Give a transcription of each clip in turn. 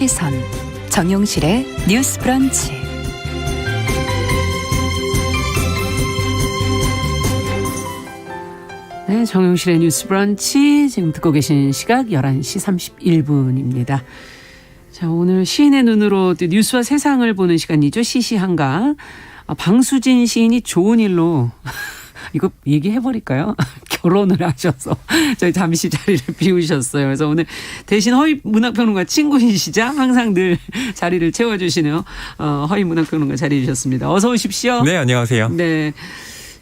시선 정용실의 뉴스 브런치. 네, 정용실의 뉴스 브런치 지금 듣고 계신 시각 11시 31분입니다. 자, 오늘 시인의 눈으로 뉴스와 세상을 보는 시간이죠. 시시한가. 방수진 시인이 좋은 일로 이거 얘기해버릴까요? 결혼을 하셔서 저희 잠시 자리를 비우셨어요. 그래서 오늘 대신 허위 문학평론가 친구이시자 항상 늘 자리를 채워주시는 허위 문학평론가 자리해 주셨습니다. 어서 오십시오. 네, 안녕하세요. 네.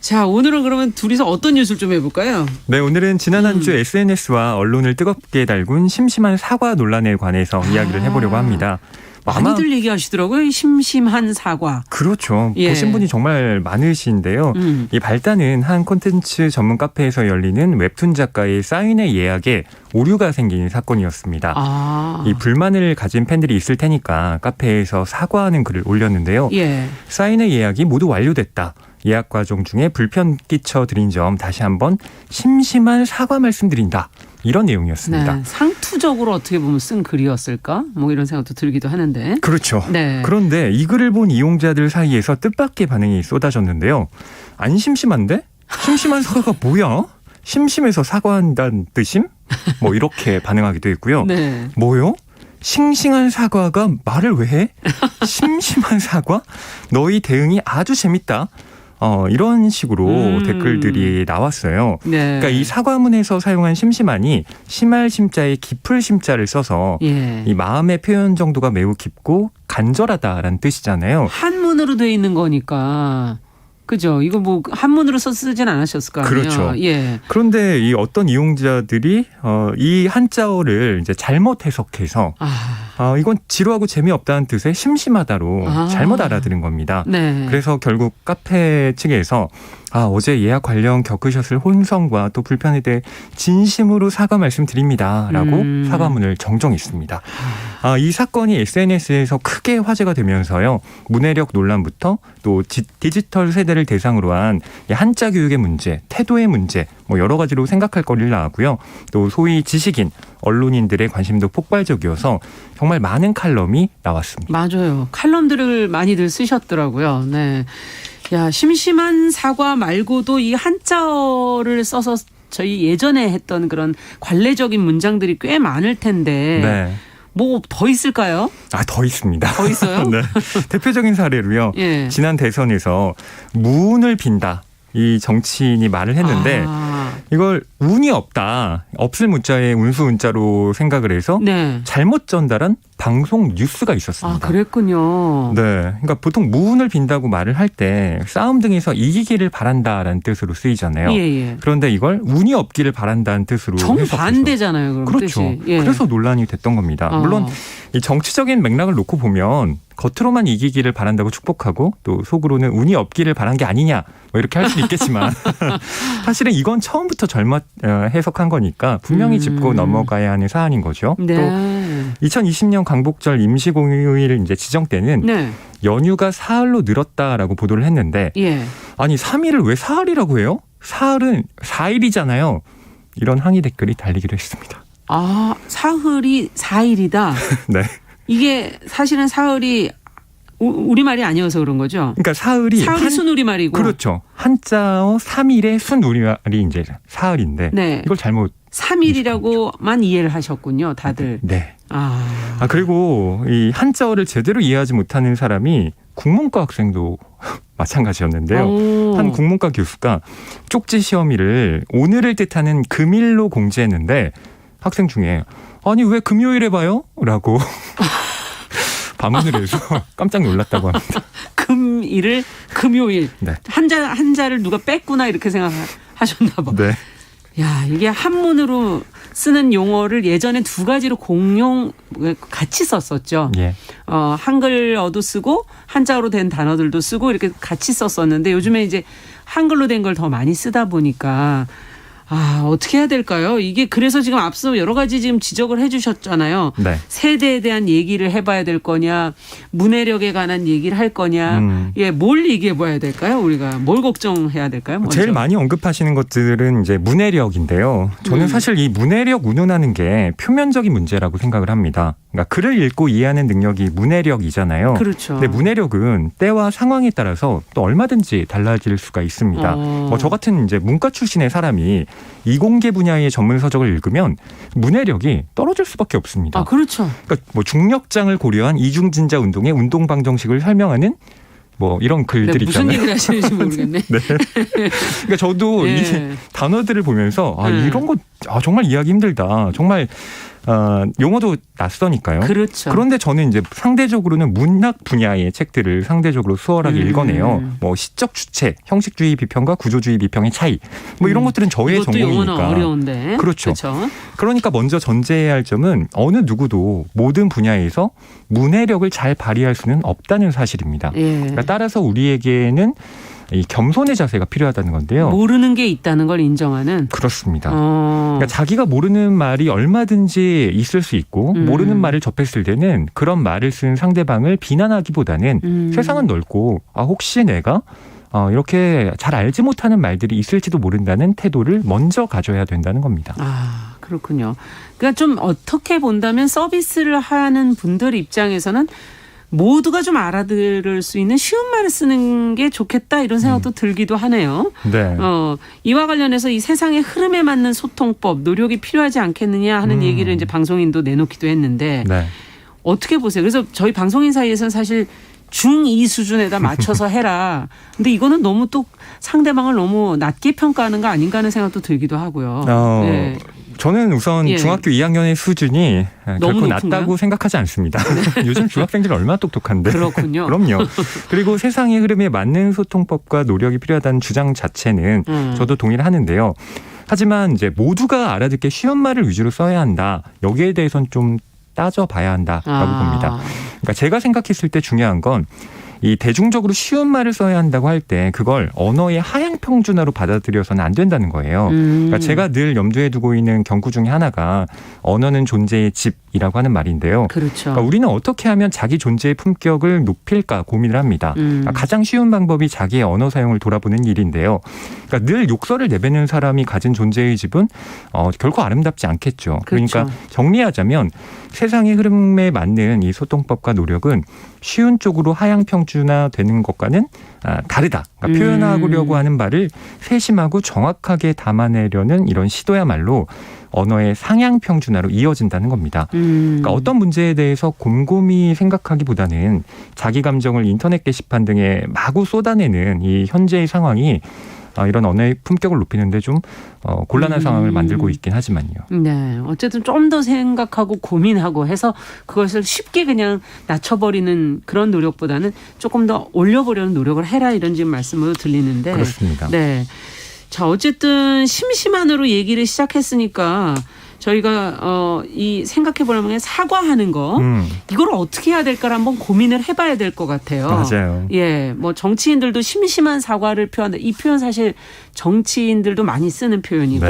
자, 오늘은 그러면 둘이서 어떤 뉴스를 좀 해볼까요? 네, 오늘은 지난 한 주 SNS와 언론을 뜨겁게 달군 심심한 사과 논란에 관해서 이야기를 해보려고 합니다. 많이들 얘기하시더라고요. 심심한 사과. 그렇죠. 예. 보신 분이 정말 많으신데요. 이 발단은 한 콘텐츠 전문 카페에서 열리는 웹툰 작가의 사인회 예약에 오류가 생긴 사건이었습니다. 이 불만을 가진 팬들이 있을 테니까 카페에서 사과하는 글을 올렸는데요. 예. 사인회 예약이 모두 완료됐다. 예약 과정 중에 불편 끼쳐드린 점 다시 한번 심심한 사과 말씀드린다. 이런 내용이었습니다. 네, 상투적으로 어떻게 보면 쓴 글이었을까? 뭐 이런 생각도 들기도 하는데. 그렇죠. 네. 그런데 이 글을 본 이용자들 사이에서 뜻밖의 반응이 쏟아졌는데요. 안 심심한데? 심심한 사과가 뭐야? 심심해서 사과한다는 뜻임? 뭐 이렇게 반응하기도 했고요. 네. 뭐요? 싱싱한 사과가 말을 왜 해? 심심한 사과? 너희 대응이 아주 재밌다. 이런 식으로 댓글들이 나왔어요. 네. 그러니까 이 사과문에서 사용한 심심한이 심할 심자에 깊을 심자를 써서 예. 이 마음의 표현 정도가 매우 깊고 간절하다라는 뜻이잖아요. 한문으로 돼 있는 거니까. 그죠? 이거 뭐 한문으로 쓰진 않으셨을 거 아니에요. 그렇죠. 예. 그런데 이 어떤 이용자들이 이 한자어를 이제 잘못 해석해서 이건 지루하고 재미없다는 뜻의 심심하다로 잘못 알아들은 겁니다. 네. 그래서 결국 카페 측에서 어제 예약 관련 겪으셨을 혼성과 또 불편에 대해 진심으로 사과 말씀드립니다라고 사과문을 정정했습니다. 이 사건이 SNS에서 크게 화제가 되면서요. 문해력 논란부터 또 디지털 세대를 대상으로 한 한자 교육의 문제, 태도의 문제 뭐 여러 가지로 생각할 거리를 나왔고요. 또 소위 지식인, 언론인들의 관심도 폭발적이어서 정말 많은 칼럼이 나왔습니다. 맞아요. 칼럼들을 많이들 쓰셨더라고요. 네. 야, 심심한 사과 말고도 이 한자어를 써서 저희 예전에 했던 그런 관례적인 문장들이 꽤 많을 텐데. 네. 뭐 더 있을까요? 더 있습니다. 더 있어요? 네. 대표적인 사례로요. 예. 지난 대선에서 무운을 빈다. 이 정치인이 말을 했는데 이걸 운이 없다. 없을 문자에 운수 운자로 생각을 해서 네. 잘못 전달한 방송 뉴스가 있었습니다. 그랬군요. 네. 그러니까 보통 무운을 빈다고 말을 할 때 싸움 등에서 이기기를 바란다라는 뜻으로 쓰이잖아요. 예. 그런데 이걸 운이 없기를 바란다는 뜻으로 정반대잖아요. 그럼 그렇죠. 뜻이. 예. 그래서 논란이 됐던 겁니다. 물론 이 정치적인 맥락을 놓고 보면 겉으로만 이기기를 바란다고 축복하고 또 속으로는 운이 없기를 바란 게 아니냐 뭐 이렇게 할 수도 있겠지만 사실은 이건 처음부터 잘못 해석한 거니까 분명히 짚고 넘어가야 하는 사안인 거죠. 네. 또 2020년 광복절 임시공휴일 이제 지정 때는 네. 연휴가 사흘로 늘었다라고 보도를 했는데 예. 아니 3일을 왜 사흘이라고 해요? 사흘은 4일이잖아요. 이런 항의 댓글이 달리기도 했습니다. 사흘이 4일이다. 네. 이게 사실은 사흘이 우리말이 아니어서 그런 거죠. 그러니까 사흘이 순우리말이고. 그렇죠. 한자어 3일의 순우리말이 이제 사흘인데 네. 이걸 잘못 3일이라고만 이해를 하셨군요, 다들. 네. 그리고 이 한자어를 제대로 이해하지 못하는 사람이 국문과 학생도 마찬가지였는데요. 한 국문과 교수가 쪽지 시험일을 오늘을 뜻하는 금일로 공지했는데 학생 중에 아니 왜 금요일에 봐요? 라고 반문을 해서 깜짝 놀랐다고 합니다. 금일을 금요일. 네. 한자를 누가 뺐구나 이렇게 생각하셨나 봐. 네. 야, 이게 한문으로 쓰는 용어를 예전에 두 가지로 같이 썼었죠. 예. 한글어도 쓰고 한자어로 된 단어들도 쓰고 이렇게 같이 썼었는데 요즘에 이제 한글로 된 걸 더 많이 쓰다 보니까 어떻게 해야 될까요? 이게 그래서 지금 앞서 여러 가지 지금 지적을 해 주셨잖아요. 네. 세대에 대한 얘기를 해봐야 될 거냐, 문해력에 관한 얘기를 할 거냐, 뭘 얘기해 봐야 될까요? 우리가 뭘 걱정해야 될까요? 먼저? 제일 많이 언급하시는 것들은 이제 문해력인데요. 저는 사실 이 문해력 운운하는 게 표면적인 문제라고 생각을 합니다. 그러니까 글을 읽고 이해하는 능력이 문해력이잖아요. 그렇죠. 근데 문해력은 때와 상황에 따라서 또 얼마든지 달라질 수가 있습니다. 저 같은 이제 문과 출신의 사람이 이공계 분야의 전문 서적을 읽으면 문해력이 떨어질 수밖에 없습니다. 아, 그렇죠. 그러니까 뭐 중력장을 고려한 이중진자 운동의 운동 방정식을 설명하는 뭐 이런 글들 무슨 있잖아요. 얘기를 하시는지 모르겠네. 네. 그러니까 저도 이 단어들을 보면서 이런 거 정말 이해하기 힘들다. 정말 용어도 낯서니까요. 그렇죠. 그런데 저는 이제 상대적으로는 문학 분야의 책들을 상대적으로 수월하게 읽어내요. 뭐 시적 주체, 형식주의 비평과 구조주의 비평의 차이. 뭐 이런 것들은 저의 이것도 전공이니까. 영어는 어려운데. 그렇죠. 그렇죠. 그러니까 먼저 전제해야 할 점은 어느 누구도 모든 분야에서 문해력을 잘 발휘할 수는 없다는 사실입니다. 그러니까 따라서 우리에게는 이 겸손의 자세가 필요하다는 건데요. 모르는 게 있다는 걸 인정하는. 그렇습니다. 그러니까 자기가 모르는 말이 얼마든지 있을 수 있고 모르는 말을 접했을 때는 그런 말을 쓴 상대방을 비난하기보다는 세상은 넓고 혹시 내가 이렇게 잘 알지 못하는 말들이 있을지도 모른다는 태도를 먼저 가져야 된다는 겁니다. 아, 그렇군요. 그러니까 좀 어떻게 본다면 서비스를 하는 분들 입장에서는 모두가 좀 알아들을 수 있는 쉬운 말을 쓰는 게 좋겠다 이런 생각도 들기도 하네요. 네. 이와 관련해서 이 세상의 흐름에 맞는 소통법, 노력이 필요하지 않겠느냐 하는 얘기를 이제 방송인도 내놓기도 했는데 어떻게 보세요? 그래서 저희 방송인 사이에서는 사실 중2 수준에다 맞춰서 해라. 근데 이거는 너무 또 상대방을 너무 낮게 평가하는 거 아닌가 하는 생각도 들기도 하고요. 네. 저는 우선 중학교 2학년의 수준이 결코 높은가요? 낮다고 생각하지 않습니다. 요즘 중학생들이 얼마나 똑똑한데. 그렇군요. 그럼요. 그리고 세상의 흐름에 맞는 소통법과 노력이 필요하다는 주장 자체는 저도 동의를 하는데요. 하지만 이제 모두가 알아듣기 쉬운 말을 위주로 써야 한다. 여기에 대해서는 좀 따져봐야 한다라고 봅니다. 그러니까 제가 생각했을 때 중요한 건 이 대중적으로 쉬운 말을 써야 한다고 할 때 그걸 언어의 하향 평준화로 받아들여서는 안 된다는 거예요. 그러니까 제가 늘 염두에 두고 있는 경구 중에 하나가 언어는 존재의 집이라고 하는 말인데요. 그렇죠. 그러니까 우리는 어떻게 하면 자기 존재의 품격을 높일까 고민을 합니다. 그러니까 가장 쉬운 방법이 자기의 언어 사용을 돌아보는 일인데요. 그러니까 늘 욕설을 내뱉는 사람이 가진 존재의 집은 결코 아름답지 않겠죠. 그러니까 그렇죠. 정리하자면 세상의 흐름에 맞는 이 소통법과 노력은 쉬운 쪽으로 하향 평준화되는 것과는 다르다. 그러니까 표현하려고 하는 말을 세심하고 정확하게 담아내려는 이런 시도야말로 언어의 상향 평준화로 이어진다는 겁니다. 그러니까 어떤 문제에 대해서 곰곰이 생각하기보다는 자기 감정을 인터넷 게시판 등에 마구 쏟아내는 이 현재의 상황이 이런 언어의 품격을 높이는데 좀 곤란한 상황을 만들고 있긴 하지만요. 네, 어쨌든 좀 더 생각하고 고민하고 해서 그것을 쉽게 그냥 낮춰버리는 그런 노력보다는 조금 더 올려보려는 노력을 해라 이런 지금 말씀으로 들리는데. 그렇습니다. 네, 자 어쨌든 심심한으로 얘기를 시작했으니까 저희가 이 생각해보려면 사과하는 거 이걸 어떻게 해야 될까를 한번 고민을 해봐야 될 것 같아요. 맞아요. 예, 뭐 정치인들도 심심한 사과를 표현한다. 이 표현 사실 정치인들도 많이 쓰는 표현이고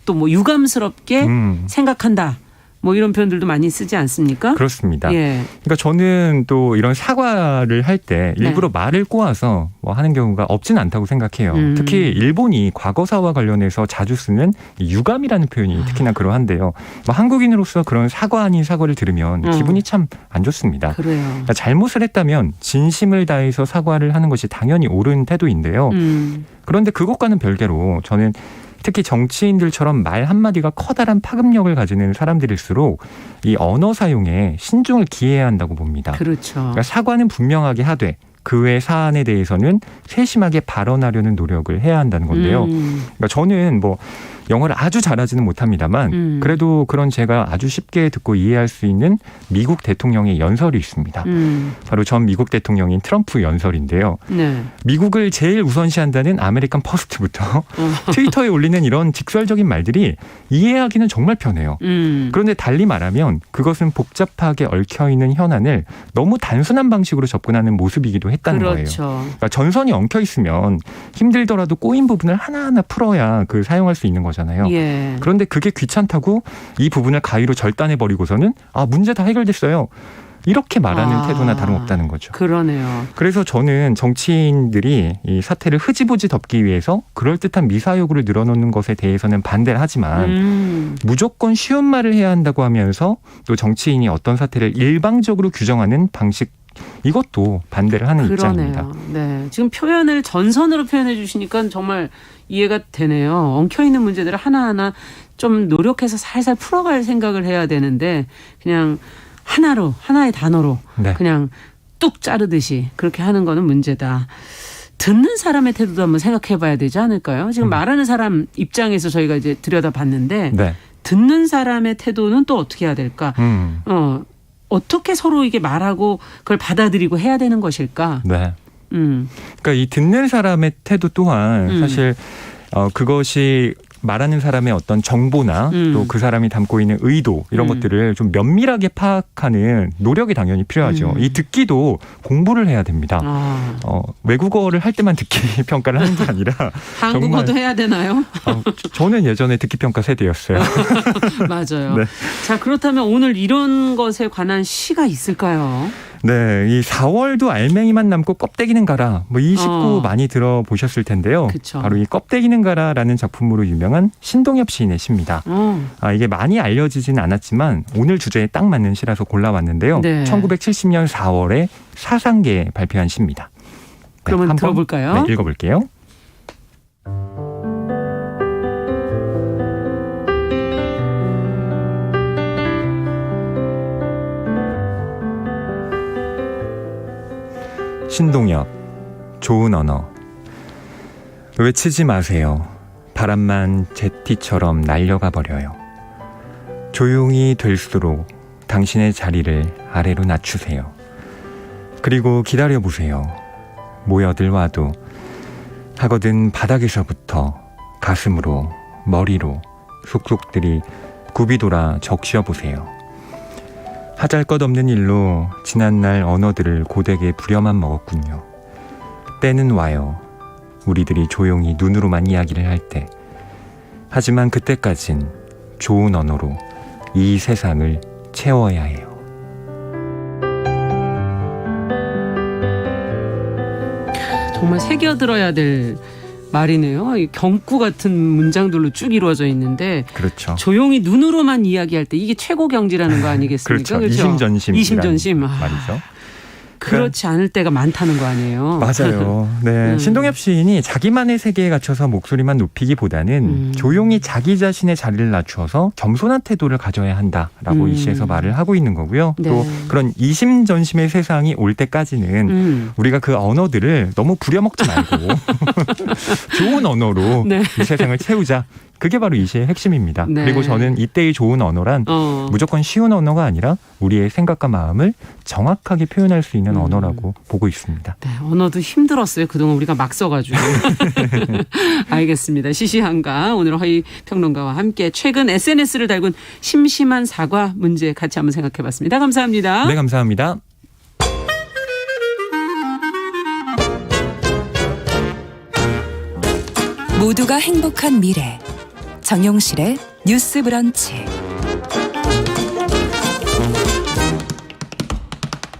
또 뭐 유감스럽게 생각한다. 뭐 이런 표현들도 많이 쓰지 않습니까? 그렇습니다. 예. 그러니까 저는 또 이런 사과를 할 때 일부러 말을 꼬아서 뭐 하는 경우가 없지는 않다고 생각해요. 특히 일본이 과거사와 관련해서 자주 쓰는 유감이라는 표현이 특히나 그러한데요. 뭐 한국인으로서 그런 사과 아닌 사과를 들으면 기분이 참 안 좋습니다. 그래요. 그러니까 잘못을 했다면 진심을 다해서 사과를 하는 것이 당연히 옳은 태도인데요. 그런데 그것과는 별개로 저는 특히 정치인들처럼 말 한마디가 커다란 파급력을 가지는 사람들일수록 이 언어 사용에 신중을 기해야 한다고 봅니다. 그렇죠. 그러니까 사과는 분명하게 하되 그 외 사안에 대해서는 세심하게 발언하려는 노력을 해야 한다는 건데요. 그러니까 저는 뭐 영어를 아주 잘하지는 못합니다만 그래도 그런 제가 아주 쉽게 듣고 이해할 수 있는 미국 대통령의 연설이 있습니다. 바로 전 미국 대통령인 트럼프 연설인데요. 네. 미국을 제일 우선시한다는 아메리칸 퍼스트부터 트위터에 올리는 이런 직설적인 말들이 이해하기는 정말 편해요. 그런데 달리 말하면 그것은 복잡하게 얽혀있는 현안을 너무 단순한 방식으로 접근하는 모습이기도 했다는 그렇죠. 거예요. 그러니까 전선이 엉켜있으면 힘들더라도 꼬인 부분을 하나하나 풀어야 사용할 수 있는 거잖아요. 예. 그런데 그게 귀찮다고 이 부분을 가위로 절단해버리고서는 문제 다 해결됐어요. 이렇게 말하는 아, 태도나 다름없다는 거죠. 그러네요. 그래서 저는 정치인들이 이 사태를 흐지부지 덮기 위해서 그럴듯한 미사 요구를 늘어놓는 것에 대해서는 반대를 하지만 무조건 쉬운 말을 해야 한다고 하면서 또 정치인이 어떤 사태를 일방적으로 규정하는 방식, 이것도 반대를 하는 입장입니다. 네, 지금 표현을 전선으로 표현해 주시니까 정말 이해가 되네요. 엉켜있는 문제들을 하나하나 좀 노력해서 살살 풀어갈 생각을 해야 되는데 그냥 하나로, 하나의 단어로 네. 그냥 뚝 자르듯이 그렇게 하는 거는 문제다. 듣는 사람의 태도도 한번 생각해 봐야 되지 않을까요? 지금 말하는 사람 입장에서 저희가 이제 들여다봤는데 네. 듣는 사람의 태도는 또 어떻게 해야 될까? 어떻게 서로 이게 말하고 그걸 받아들이고 해야 되는 것일까? 네. 그러니까 이 듣는 사람의 태도 또한 사실 그것이 말하는 사람의 어떤 정보나 또 그 사람이 담고 있는 의도 이런 것들을 좀 면밀하게 파악하는 노력이 당연히 필요하죠. 이 듣기도 공부를 해야 됩니다. 외국어를 할 때만 듣기 평가를 하는 게 아니라 한국어도 정말, 해야 되나요? 저는 예전에 듣기 평가 세대였어요. 맞아요. 네. 자, 그렇다면 오늘 이런 것에 관한 시가 있을까요? 네, 이 4월도 알맹이만 남고 껍데기는 가라. 뭐 이 식구 많이 들어보셨을 텐데요. 그쵸. 바로 이 껍데기는 가라라는 작품으로 유명한 신동엽 시인의 시입니다. 이게 많이 알려지진 않았지만 오늘 주제에 딱 맞는 시라서 골라왔는데요. 네. 1970년 4월에 사상계에 발표한 시입니다. 그러면 한번, 들어볼까요? 네, 읽어볼게요. 신동엽, 좋은 언어. 외치지 마세요. 바람만 제티처럼 날려가 버려요. 조용히 될수록 당신의 자리를 아래로 낮추세요. 그리고 기다려보세요. 모여들 와도 하거든 바닥에서부터 가슴으로, 머리로 속속들이 굽이 돌아 적셔보세요. 하잘것없는 일로 지난날 언어들을 고되게 부려만 먹었군요. 때는 와요. 우리들이 조용히 눈으로만 이야기를 할 때. 하지만 그때까진 좋은 언어로 이 세상을 채워야 해요. 정말 새겨들어야 될 말이네요. 이 경구 같은 문장들로 쭉 이루어져 있는데 그렇죠. 조용히 눈으로만 이야기할 때 이게 최고 경지라는 거 아니겠습니까? 그렇죠. 이심전심. 이심전심. 말이죠. 그렇지 않을 때가 많다는 거 아니에요. 맞아요. 네. 신동엽 시인이 자기만의 세계에 갇혀서 목소리만 높이기보다는 조용히 자기 자신의 자리를 낮추어서 겸손한 태도를 가져야 한다라고 이 시에서 말을 하고 있는 거고요. 네. 또 그런 이심전심의 세상이 올 때까지는 우리가 그 언어들을 너무 부려먹지 말고 좋은 언어로 네. 이 세상을 채우자. 그게 바로 이 시의 핵심입니다. 네. 그리고 저는 이때의 좋은 언어란 무조건 쉬운 언어가 아니라 우리의 생각과 마음을 정확하게 표현할 수 있는 언어라고 보고 있습니다. 네, 언어도 힘들었어요. 그동안 우리가 막 써가지고. 알겠습니다. 시시한가 오늘 허희 평론가와 함께 최근 SNS를 달군 심심한 사과 문제 같이 한번 생각해봤습니다. 감사합니다. 네, 감사합니다. 모두가 행복한 미래 정용실의 뉴스 브런치.